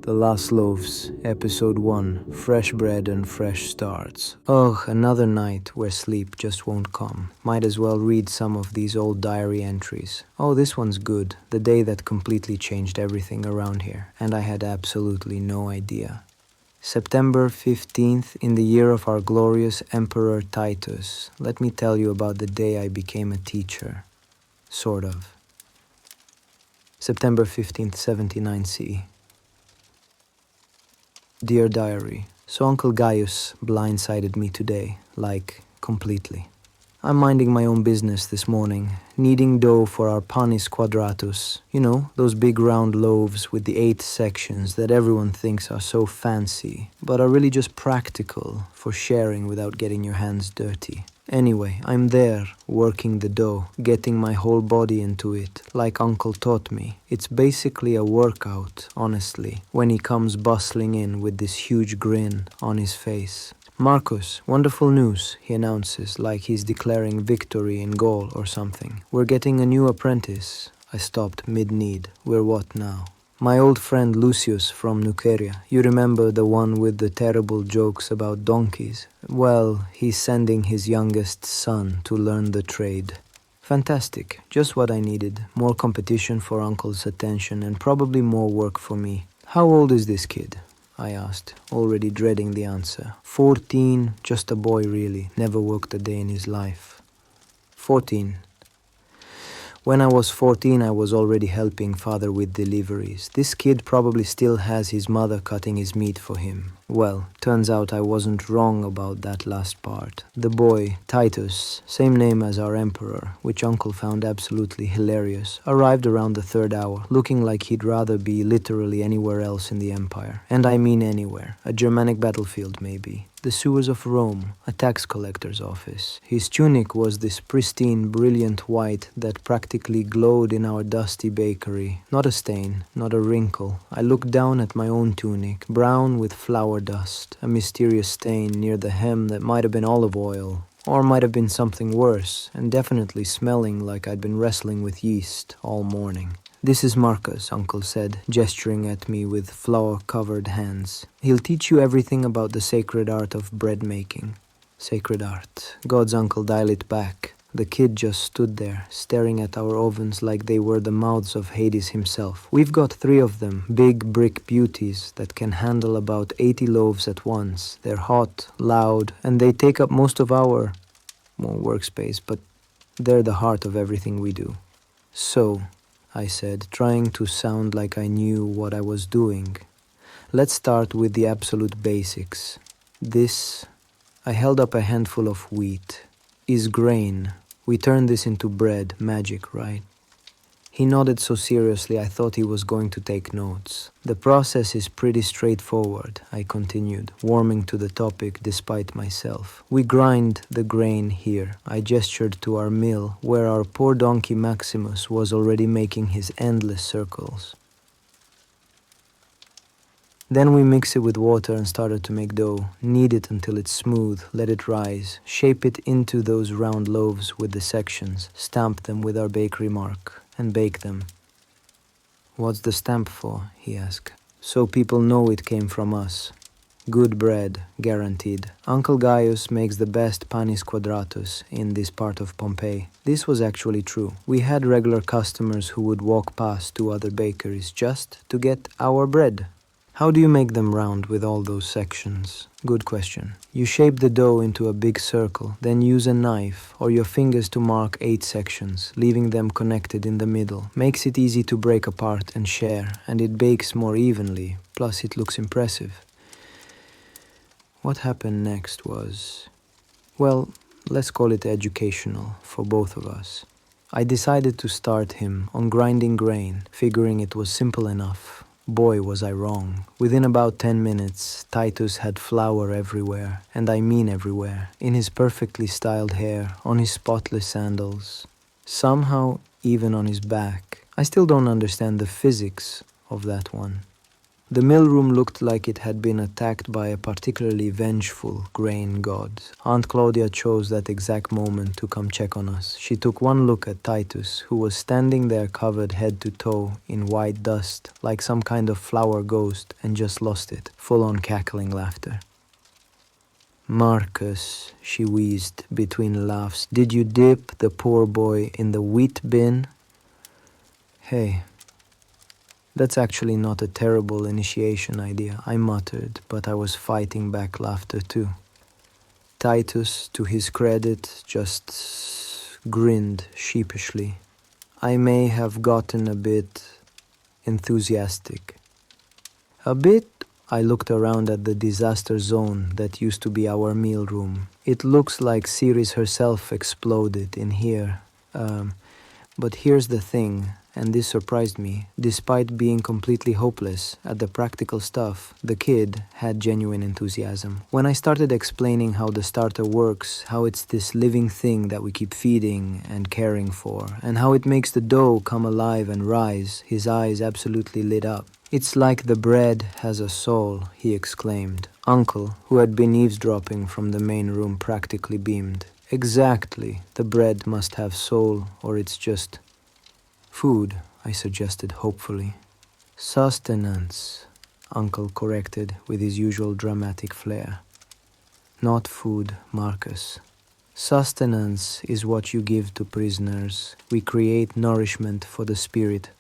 The Last Loaves, Episode 1, Fresh Bread and Fresh Starts. Ugh, another night where sleep just won't come. Might as well read some of these old diary entries. Oh, this one's good. The day that completely changed everything around here, and I had absolutely no idea. September 15th, in the year of our glorious Emperor Titus. Let me tell you about the day I became a teacher. Sort of. September 15th, 79 CE. Dear Diary, so Uncle Gaius blindsided me today, like, completely. I'm minding my own business this morning, kneading dough for our panis quadratus. You know, those big round loaves with the 8 sections that everyone thinks are so fancy, but are really just practical for sharing without getting your hands dirty. Anyway, I'm there, working the dough, getting my whole body into it, like Uncle taught me. It's basically a workout, honestly, when he comes bustling in with this huge grin on his face. Marcus, wonderful news, he announces, like he's declaring victory in Gaul or something. We're getting a new apprentice. I stopped mid-need. We're what now? My old friend Lucius from Nuceria. You remember the one with the terrible jokes about donkeys? Well, he's sending his youngest son to learn the trade. Fantastic. Just what I needed. More competition for Uncle's attention and probably more work for me. How old is this kid? I asked, already dreading the answer. 14, just a boy really, never worked a day in his life. 14. When I was 14, I was already helping father with deliveries. This kid probably still has his mother cutting his meat for him. Well, turns out I wasn't wrong about that last part. The boy, Titus, same name as our emperor, which Uncle found absolutely hilarious, arrived around the 3rd hour, looking like he'd rather be literally anywhere else in the empire. And I mean anywhere. A Germanic battlefield, maybe. The sewers of Rome, a tax collector's office. His tunic was this pristine, brilliant white that practically glowed in our dusty bakery. Not a stain, not a wrinkle. I looked down at my own tunic, brown with flour dust, a mysterious stain near the hem that might have been olive oil, or might have been something worse, and definitely smelling like I'd been wrestling with yeast all morning. This is Marcus, Uncle said, gesturing at me with flour-covered hands. He'll teach you everything about the sacred art of bread making. Sacred art. God's uncle dial it back. The kid just stood there, staring at our ovens like they were the mouths of Hades himself. We've got 3 of them, big brick beauties that can handle about 80 loaves at once. They're hot, loud, and they take up most of our, workspace, but they're the heart of everything we do. So, I said, trying to sound like I knew what I was doing. Let's start with the absolute basics. This, I held up a handful of wheat, is grain. We turn this into bread, magic, right? He nodded so seriously I thought he was going to take notes. The process is pretty straightforward, I continued, warming to the topic despite myself. We grind the grain here. I gestured to our mill, where our poor donkey Maximus was already making his endless circles. Then we mix it with water and started to make dough. Knead it until it's smooth, let it rise, shape it into those round loaves with the sections, stamp them with our bakery mark, and bake them. What's the stamp for? He asked. So people know it came from us. Good bread, guaranteed. Uncle Gaius makes the best panis quadratus in this part of Pompeii. This was actually true. We had regular customers who would walk past 2 other bakeries just to get our bread. How do you make them round with all those sections? Good question. You shape the dough into a big circle, then use a knife or your fingers to mark 8 sections, leaving them connected in the middle. Makes it easy to break apart and share, and it bakes more evenly, plus it looks impressive. What happened next was, well, let's call it educational for both of us. I decided to start him on grinding grain, figuring it was simple enough. Boy, was I wrong. Within about 10 minutes, Titus had flour everywhere, and I mean everywhere, in his perfectly styled hair, on his spotless sandals, somehow even on his back. I still don't understand the physics of that one. The mill room looked like it had been attacked by a particularly vengeful grain god. Aunt Claudia chose that exact moment to come check on us. She took one look at Titus, who was standing there covered head to toe in white dust, like some kind of flower ghost, and just lost it, full-on cackling laughter. "Marcus," she wheezed between laughs, "did you dip the poor boy in the wheat bin?" "Hey, that's actually not a terrible initiation idea," I muttered, but I was fighting back laughter too. Titus, to his credit, just grinned sheepishly. I may have gotten a bit enthusiastic. A bit? I looked around at the disaster zone that used to be our meal room. It looks like Ceres herself exploded in here. But here's the thing, and this surprised me. Despite being completely hopeless at the practical stuff, the kid had genuine enthusiasm. When I started explaining how the starter works, how it's this living thing that we keep feeding and caring for, and how it makes the dough come alive and rise, his eyes absolutely lit up. "It's like the bread has a soul," he exclaimed. Uncle, who had been eavesdropping from the main room, practically beamed. "Exactly. The bread must have soul, or it's just food," I suggested hopefully. "Sustenance," Uncle corrected with his usual dramatic flair. "Not food, Marcus. Sustenance is what you give to prisoners. We create nourishment for the spirit."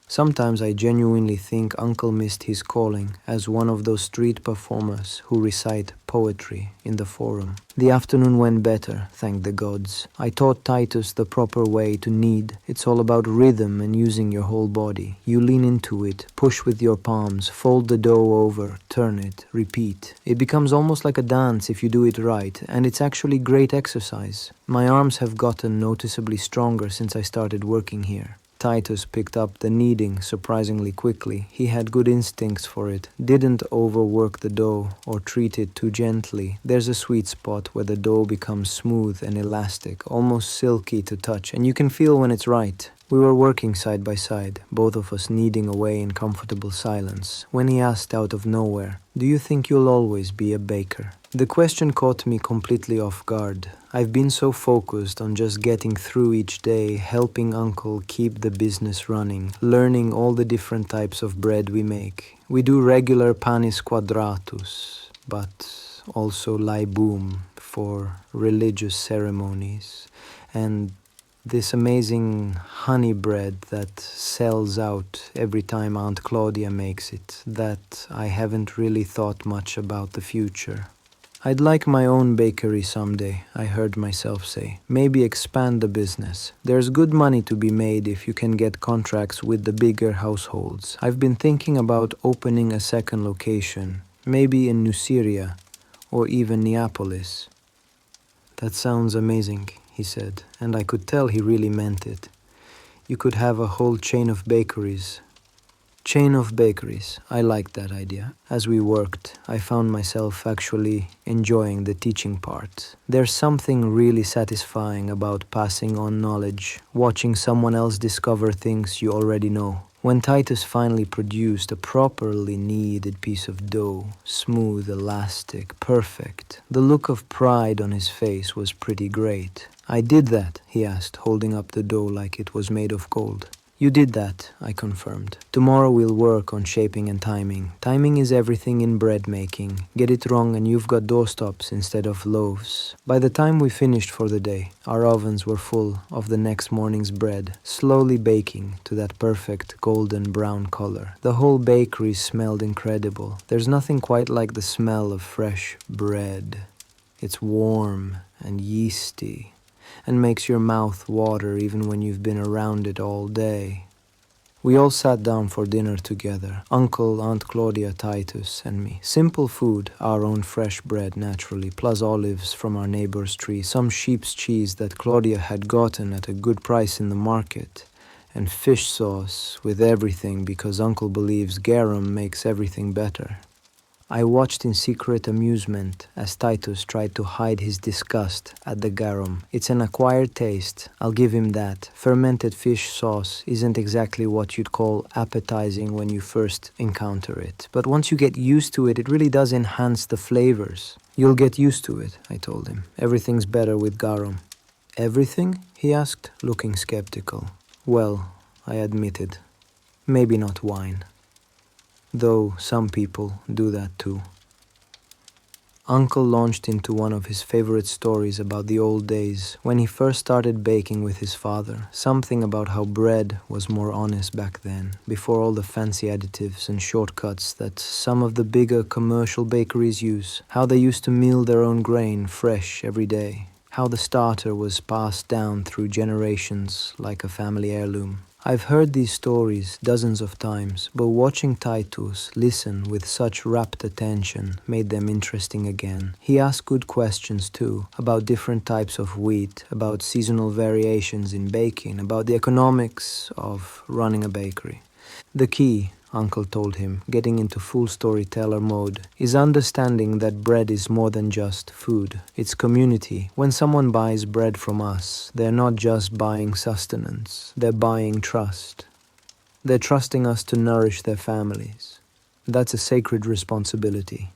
Sometimes I genuinely think Uncle missed his calling as one of those street performers who recite poetry in the forum. The afternoon went better, thank the gods. I taught Titus the proper way to knead. It's all about rhythm and using your whole body. You lean into it, push with your palms, fold the dough over, turn it, repeat. It becomes almost like a dance if you do it right, and it's actually great exercise. My arms have gotten noticeably stronger since I started working here. Titus picked up the kneading surprisingly quickly. He had good instincts for it, didn't overwork the dough or treat it too gently. There's a sweet spot where the dough becomes smooth and elastic, almost silky to touch, and you can feel when it's right. We were working side by side, both of us kneading away in comfortable silence, when he asked out of nowhere, "Do you think you'll always be a baker?" The question caught me completely off guard. I've been so focused on just getting through each day, helping Uncle keep the business running, learning all the different types of bread we make. We do regular panis quadratus, but also laibum for religious ceremonies, and this amazing honey bread that sells out every time Aunt Claudia makes it, that I haven't really thought much about the future. I'd like my own bakery someday, I heard myself say. Maybe expand the business. There's good money to be made if you can get contracts with the bigger households. I've been thinking about opening a second location, maybe in Nuceria or even Neapolis. "That sounds amazing," he said, and I could tell he really meant it. "You could have a whole chain of bakeries." Chain of bakeries. I liked that idea. As we worked, I found myself actually enjoying the teaching part. There's something really satisfying about passing on knowledge, watching someone else discover things you already know. When Titus finally produced a properly kneaded piece of dough, smooth, elastic, perfect, the look of pride on his face was pretty great. "I did that?" he asked, holding up the dough like it was made of gold. "You did that," I confirmed. "Tomorrow we'll work on shaping and timing. Timing is everything in bread making. Get it wrong and you've got doorstops instead of loaves." By the time we finished for the day, our ovens were full of the next morning's bread, slowly baking to that perfect golden brown color. The whole bakery smelled incredible. There's nothing quite like the smell of fresh bread. It's warm and yeasty, and makes your mouth water even when you've been around it all day. We all sat down for dinner together, Uncle, Aunt Claudia, Titus, and me. Simple food, our own fresh bread naturally, plus olives from our neighbor's tree, some sheep's cheese that Claudia had gotten at a good price in the market, and fish sauce with everything because Uncle believes garum makes everything better. I watched in secret amusement as Titus tried to hide his disgust at the garum. It's an acquired taste, I'll give him that. Fermented fish sauce isn't exactly what you'd call appetizing when you first encounter it. But once you get used to it, it really does enhance the flavors. You'll get used to it, I told him. Everything's better with garum. Everything? He asked, looking skeptical. Well, I admitted. Maybe not wine. Though some people do that too. Uncle launched into one of his favorite stories about the old days when he first started baking with his father. Something about how bread was more honest back then, before all the fancy additives and shortcuts that some of the bigger commercial bakeries use. How they used to mill their own grain fresh every day. How the starter was passed down through generations like a family heirloom. I've heard these stories dozens of times, but watching Titus listen with such rapt attention made them interesting again. He asked good questions too, about different types of wheat, about seasonal variations in baking, about the economics of running a bakery. The key, Uncle told him, getting into full storyteller mode, is understanding that bread is more than just food. It's community. When someone buys bread from us, they're not just buying sustenance. They're buying trust. They're trusting us to nourish their families. That's a sacred responsibility.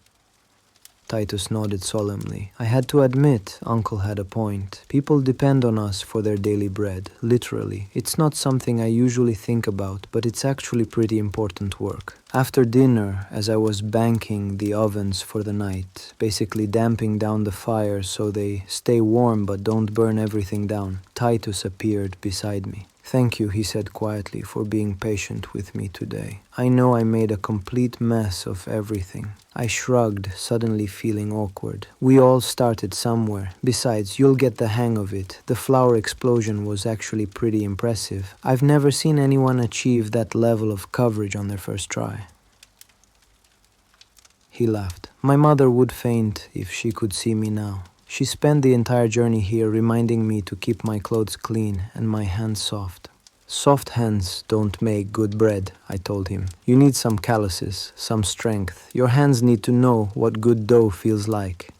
Titus nodded solemnly. I had to admit, Uncle had a point. People depend on us for their daily bread, literally. It's not something I usually think about, but it's actually pretty important work. After dinner, as I was banking the ovens for the night, basically damping down the fire so they stay warm but don't burn everything down, Titus appeared beside me. Thank you, he said quietly, for being patient with me today. I know I made a complete mess of everything. I shrugged, suddenly feeling awkward. We all started somewhere. Besides, you'll get the hang of it. The flour explosion was actually pretty impressive. I've never seen anyone achieve that level of coverage on their first try. He laughed. My mother would faint if she could see me now. She spent the entire journey here reminding me to keep my clothes clean and my hands soft. Soft hands don't make good bread, I told him. You need some calluses, some strength. Your hands need to know what good dough feels like.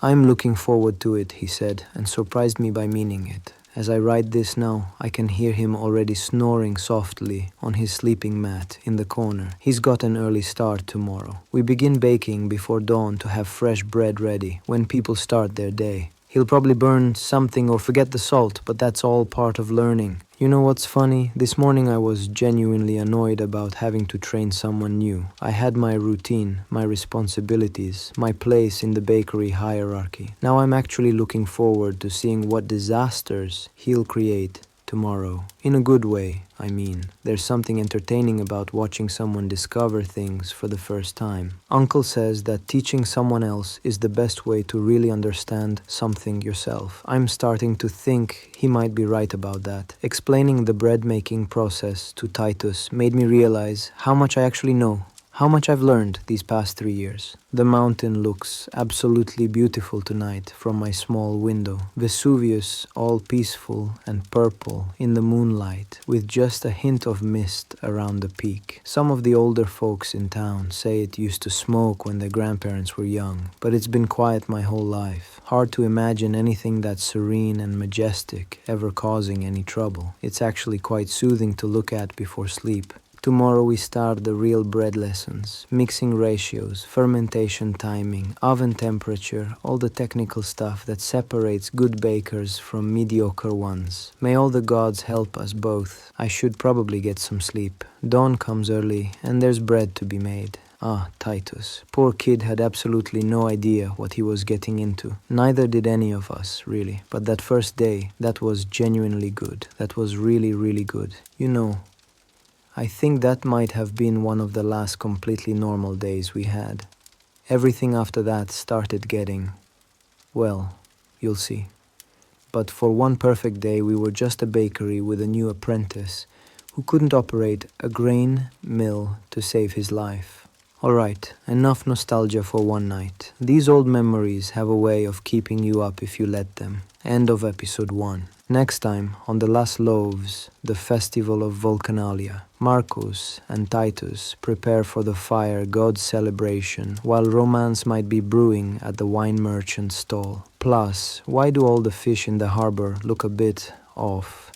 I'm looking forward to it, he said, and surprised me by meaning it. As I write this now, I can hear him already snoring softly on his sleeping mat in the corner. He's got an early start tomorrow. We begin baking before dawn to have fresh bread ready when people start their day. He'll probably burn something or forget the salt, but that's all part of learning. You know what's funny? This morning I was genuinely annoyed about having to train someone new. I had my routine, my responsibilities, my place in the bakery hierarchy. Now I'm actually looking forward to seeing what disasters he'll create tomorrow. In a good way, I mean. There's something entertaining about watching someone discover things for the first time. Uncle says that teaching someone else is the best way to really understand something yourself. I'm starting to think he might be right about that. Explaining the bread-making process to Titus made me realize how much I actually know. How much I've learned these past 3 years. The mountain looks absolutely beautiful tonight from my small window. Vesuvius all peaceful and purple in the moonlight with just a hint of mist around the peak. Some of the older folks in town say it used to smoke when their grandparents were young, but it's been quiet my whole life. Hard to imagine anything that serene and majestic ever causing any trouble. It's actually quite soothing to look at before sleep. Tomorrow we start the real bread lessons, mixing ratios, fermentation timing, oven temperature, all the technical stuff that separates good bakers from mediocre ones. May all the gods help us both. I should probably get some sleep. Dawn comes early and there's bread to be made. Ah, Titus. Poor kid had absolutely no idea what he was getting into. Neither did any of us, really. But that first day, that was genuinely good. That was really, really good. You know, I think that might have been one of the last completely normal days we had. Everything after that started getting, well, you'll see. But for one perfect day we were just a bakery with a new apprentice who couldn't operate a grain mill to save his life. Alright, enough nostalgia for one night. These old memories have a way of keeping you up if you let them. End of episode 1. Next time, on the last Loaves, the festival of Vulcanalia, Marcus and Titus prepare for the fire god's celebration, while romance might be brewing at the wine merchant's stall. Plus, why do all the fish in the harbor look a bit off?